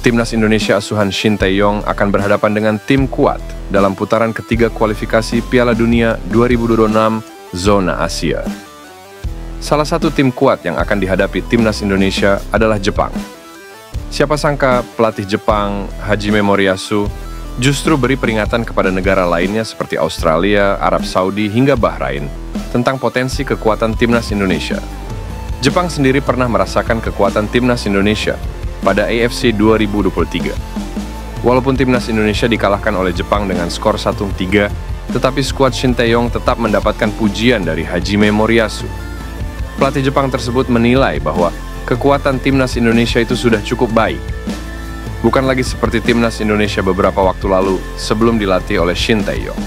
Timnas Indonesia asuhan Shin Tae-yong akan berhadapan dengan tim kuat dalam putaran ketiga kualifikasi Piala Dunia 2026 Zona Asia. Salah satu tim kuat yang akan dihadapi Timnas Indonesia adalah Jepang. Siapa sangka pelatih Jepang, Hajime Moriyasu, justru beri peringatan kepada negara lainnya seperti Australia, Arab Saudi, hingga Bahrain tentang potensi kekuatan Timnas Indonesia. Jepang sendiri pernah merasakan kekuatan Timnas Indonesia pada AFC 2023. Walaupun Timnas Indonesia dikalahkan oleh Jepang dengan skor 1-3, tetapi skuad Shin Tae-yong tetap mendapatkan pujian dari Hajime Moriyasu. Pelatih Jepang tersebut menilai bahwa kekuatan Timnas Indonesia itu sudah cukup baik. Bukan lagi seperti Timnas Indonesia beberapa waktu lalu sebelum dilatih oleh Shin Tae-yong.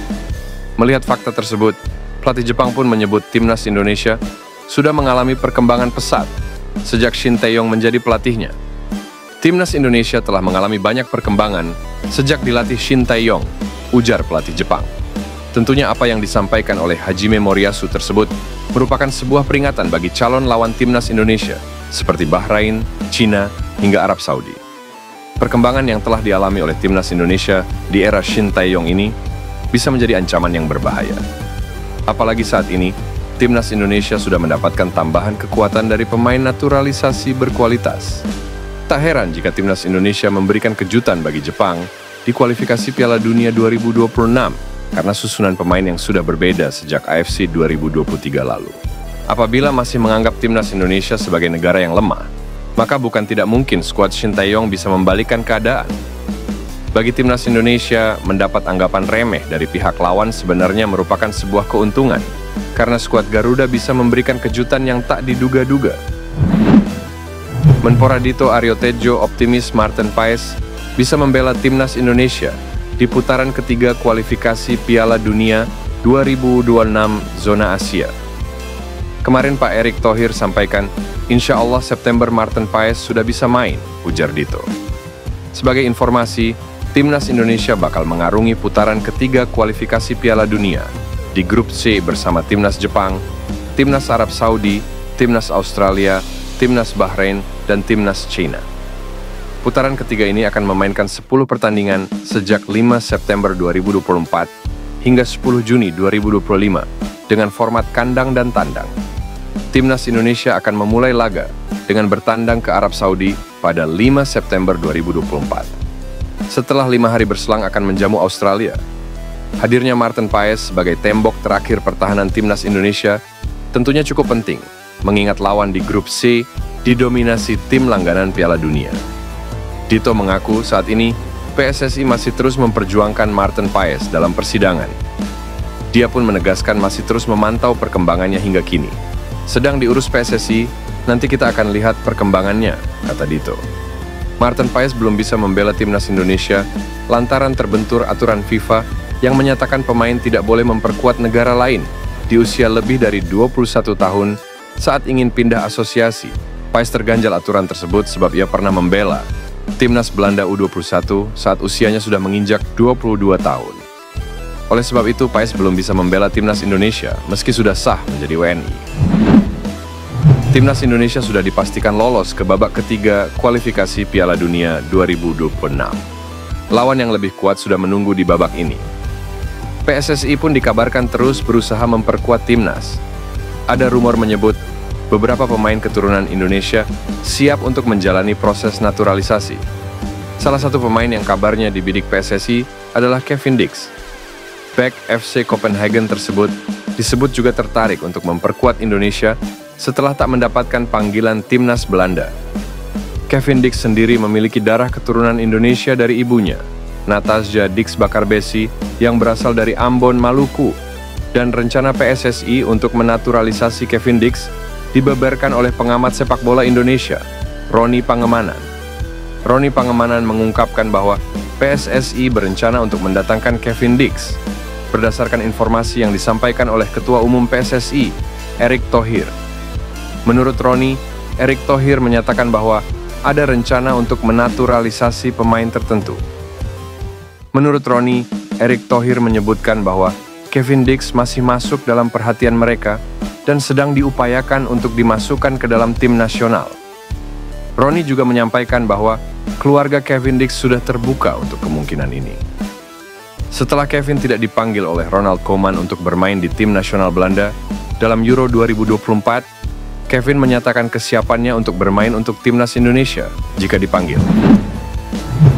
Melihat fakta tersebut, pelatih Jepang pun menyebut Timnas Indonesia sudah mengalami perkembangan pesat sejak Shin Tae-yong menjadi pelatihnya. Timnas Indonesia telah mengalami banyak perkembangan sejak dilatih Shin Tae-yong, ujar pelatih Jepang. Tentunya apa yang disampaikan oleh Hajime Moriyasu tersebut merupakan sebuah peringatan bagi calon lawan Timnas Indonesia seperti Bahrain, Cina, hingga Arab Saudi. Perkembangan yang telah dialami oleh Timnas Indonesia di era Shin Tae-yong ini bisa menjadi ancaman yang berbahaya. Apalagi saat ini, Timnas Indonesia sudah mendapatkan tambahan kekuatan dari pemain naturalisasi berkualitas. Tak heran jika Timnas Indonesia memberikan kejutan bagi Jepang di kualifikasi Piala Dunia 2026 karena susunan pemain yang sudah berbeda sejak AFC 2023 lalu. Apabila masih menganggap Timnas Indonesia sebagai negara yang lemah, maka bukan tidak mungkin skuad Shin Tae-yong bisa membalikkan keadaan. Bagi Timnas Indonesia, mendapat anggapan remeh dari pihak lawan sebenarnya merupakan sebuah keuntungan, karena skuad Garuda bisa memberikan kejutan yang tak diduga-duga. Menpora Dito Aryo Tejo optimis Martin Paes bisa membela Timnas Indonesia di putaran ketiga kualifikasi Piala Dunia 2026 Zona Asia. Kemarin Pak Erick Thohir sampaikan, insya Allah September Martin Paes sudah bisa main, ujar Dito. Sebagai informasi, Timnas Indonesia bakal mengarungi putaran ketiga kualifikasi Piala Dunia di grup C bersama Timnas Jepang, Timnas Arab Saudi, Timnas Australia, Timnas Bahrain, dan Timnas China. Putaran ketiga ini akan memainkan 10 pertandingan sejak 5 September 2024 hingga 10 Juni 2025 dengan format kandang dan tandang. Timnas Indonesia akan memulai laga dengan bertandang ke Arab Saudi pada 5 September 2024. Setelah 5 hari berselang akan menjamu Australia. Hadirnya Martin Paes sebagai tembok terakhir pertahanan Timnas Indonesia tentunya cukup penting, mengingat lawan di grup C didominasi tim langganan Piala Dunia. Dito mengaku saat ini PSSI masih terus memperjuangkan Martin Paes dalam persidangan. Dia pun menegaskan masih terus memantau perkembangannya hingga kini. Sedang diurus PSSI, nanti kita akan lihat perkembangannya, kata Dito. Martin Paes belum bisa membela Timnas Indonesia lantaran terbentur aturan FIFA yang menyatakan pemain tidak boleh memperkuat negara lain di usia lebih dari 21 tahun saat ingin pindah asosiasi. Paes terganjal aturan tersebut sebab ia pernah membela Timnas Belanda U21 saat usianya sudah menginjak 22 tahun. Oleh sebab itu, Paes belum bisa membela Timnas Indonesia meski sudah sah menjadi WNI. Timnas Indonesia sudah dipastikan lolos ke babak ketiga kualifikasi Piala Dunia 2026. Lawan yang lebih kuat sudah menunggu di babak ini. PSSI pun dikabarkan terus berusaha memperkuat timnas. Ada rumor menyebut beberapa pemain keturunan Indonesia siap untuk menjalani proses naturalisasi. Salah satu pemain yang kabarnya dibidik PSSI adalah Kevin Dix. Bek FC Copenhagen tersebut disebut juga tertarik untuk memperkuat Indonesia setelah tak mendapatkan panggilan timnas Belanda. Kevin Dix sendiri memiliki darah keturunan Indonesia dari ibunya, Natasja Dix Bakarbesi, yang berasal dari Ambon, Maluku, dan rencana PSSI untuk menaturalisasi Kevin Dix dibeberkan oleh pengamat sepak bola Indonesia, Roni Pangemanan. Roni Pangemanan mengungkapkan bahwa PSSI berencana untuk mendatangkan Kevin Dix berdasarkan informasi yang disampaikan oleh Ketua Umum PSSI, Erick Thohir. Menurut Roni, Erick Thohir menyatakan bahwa ada rencana untuk menaturalisasi pemain tertentu. Menurut Roni, Erick Thohir menyebutkan bahwa Kevin Dix masih masuk dalam perhatian mereka dan sedang diupayakan untuk dimasukkan ke dalam tim nasional. Ronnie juga menyampaikan bahwa keluarga Kevin Dix sudah terbuka untuk kemungkinan ini. Setelah Kevin tidak dipanggil oleh Ronald Koeman untuk bermain di tim nasional Belanda dalam Euro 2024, Kevin menyatakan kesiapannya untuk bermain untuk timnas Indonesia jika dipanggil.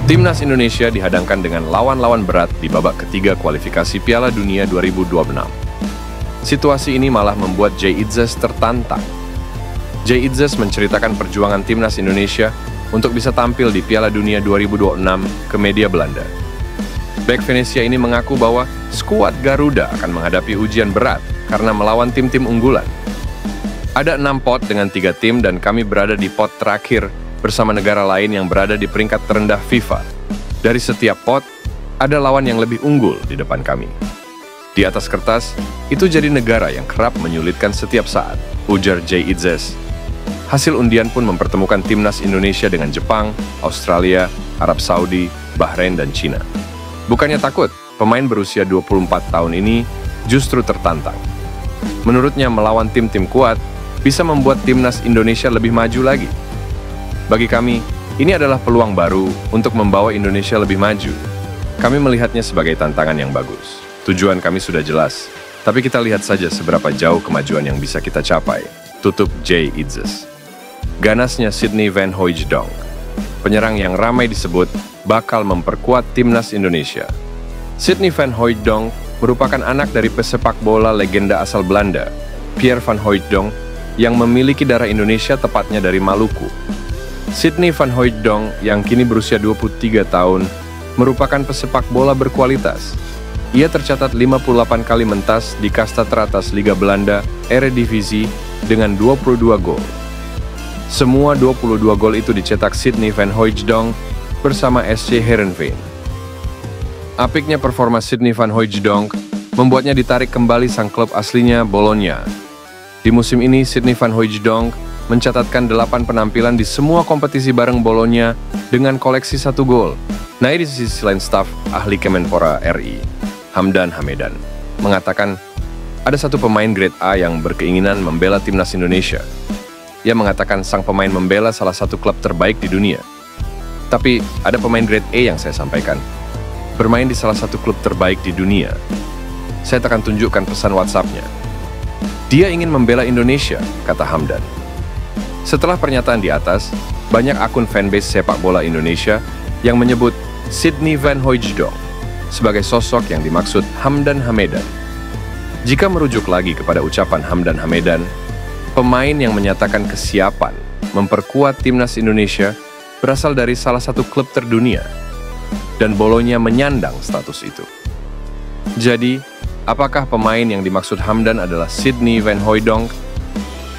Timnas Indonesia dihadangkan dengan lawan-lawan berat di babak ketiga kualifikasi Piala Dunia 2026. Situasi ini malah membuat Jay Itzes tertantang. Jay Itzes menceritakan perjuangan timnas Indonesia untuk bisa tampil di Piala Dunia 2026 ke media Belanda. Bek Venesia ini mengaku bahwa skuad Garuda akan menghadapi ujian berat karena melawan tim-tim unggulan. Ada 6 pot dengan 3 tim dan kami berada di pot terakhir bersama negara lain yang berada di peringkat terendah FIFA. Dari setiap pot, ada lawan yang lebih unggul di depan kami. Di atas kertas, itu jadi negara yang kerap menyulitkan setiap saat, ujar Jay Itzes. Hasil undian pun mempertemukan timnas Indonesia dengan Jepang, Australia, Arab Saudi, Bahrain, dan Cina. Bukannya takut, pemain berusia 24 tahun ini justru tertantang. Menurutnya melawan tim-tim kuat bisa membuat timnas Indonesia lebih maju lagi. Bagi kami, ini adalah peluang baru untuk membawa Indonesia lebih maju. Kami melihatnya sebagai tantangan yang bagus. Tujuan kami sudah jelas, tapi kita lihat saja seberapa jauh kemajuan yang bisa kita capai, tutup Jay Itzes. Ganasnya Sydney Van Hooijdonk, penyerang yang ramai disebut bakal memperkuat timnas Indonesia. Sydney Van Hooijdonk merupakan anak dari pesepak bola legenda asal Belanda, Pierre Van Hooijdonk, yang memiliki darah Indonesia tepatnya dari Maluku. Sydney Van Hooijdonk yang kini berusia 23 tahun merupakan pesepak bola berkualitas. Ia tercatat 58 kali mentas di kasta teratas Liga Belanda Eredivisie dengan 22 gol. Semua 22 gol itu dicetak Sydney Van Hooijdonk bersama SC Heerenveen. Apiknya performa Sydney Van Hooijdonk membuatnya ditarik kembali sang klub aslinya Bologna. Di musim ini Sydney Van Hooijdonk mencatatkan 8 penampilan di semua kompetisi bareng Bologna dengan koleksi 1 gol. Nah, di sisi lain staf ahli Kemenpora RI, Hamdan Hamedan, mengatakan ada satu pemain grade A yang berkeinginan membela timnas Indonesia. Ia mengatakan sang pemain membela salah satu klub terbaik di dunia. Tapi ada pemain grade A yang saya sampaikan, bermain di salah satu klub terbaik di dunia. Saya akan tunjukkan pesan WhatsApp-nya. Dia ingin membela Indonesia, kata Hamdan. Setelah pernyataan di atas, banyak akun fanbase sepak bola Indonesia yang menyebut Sydney Van Hooijdonk sebagai sosok yang dimaksud Hamdan Hamedan. Jika merujuk lagi kepada ucapan Hamdan Hamedan, pemain yang menyatakan kesiapan memperkuat timnas Indonesia berasal dari salah satu klub terdunia, dan Bologna menyandang status itu. Jadi, apakah pemain yang dimaksud Hamdan adalah Sydney Van Hooijdonk?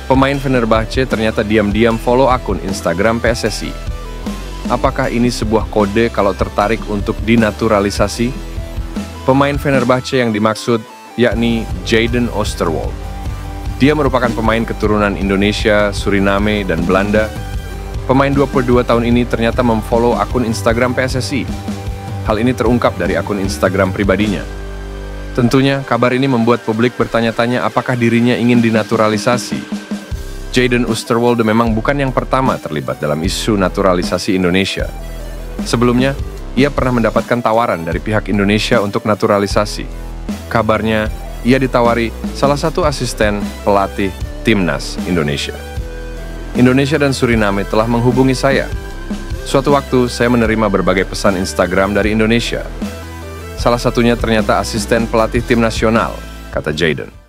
Pemain Fenerbahce ternyata diam-diam follow akun Instagram PSSI. Apakah ini sebuah kode kalau tertarik untuk dinaturalisasi? Pemain Fenerbahce yang dimaksud yakni Jayden Oosterwolde. Dia merupakan pemain keturunan Indonesia, Suriname, dan Belanda. Pemain 22 tahun ini ternyata memfollow akun Instagram PSSI. Hal ini terungkap dari akun Instagram pribadinya. Tentunya, kabar ini membuat publik bertanya-tanya apakah dirinya ingin dinaturalisasi. Jayden Oosterwolde memang bukan yang pertama terlibat dalam isu naturalisasi Indonesia. Sebelumnya, ia pernah mendapatkan tawaran dari pihak Indonesia untuk naturalisasi. Kabarnya, ia ditawari salah satu asisten pelatih timnas Indonesia. Indonesia dan Suriname telah menghubungi saya. Suatu waktu, saya menerima berbagai pesan Instagram dari Indonesia. Salah satunya ternyata asisten pelatih tim nasional, kata Jayden.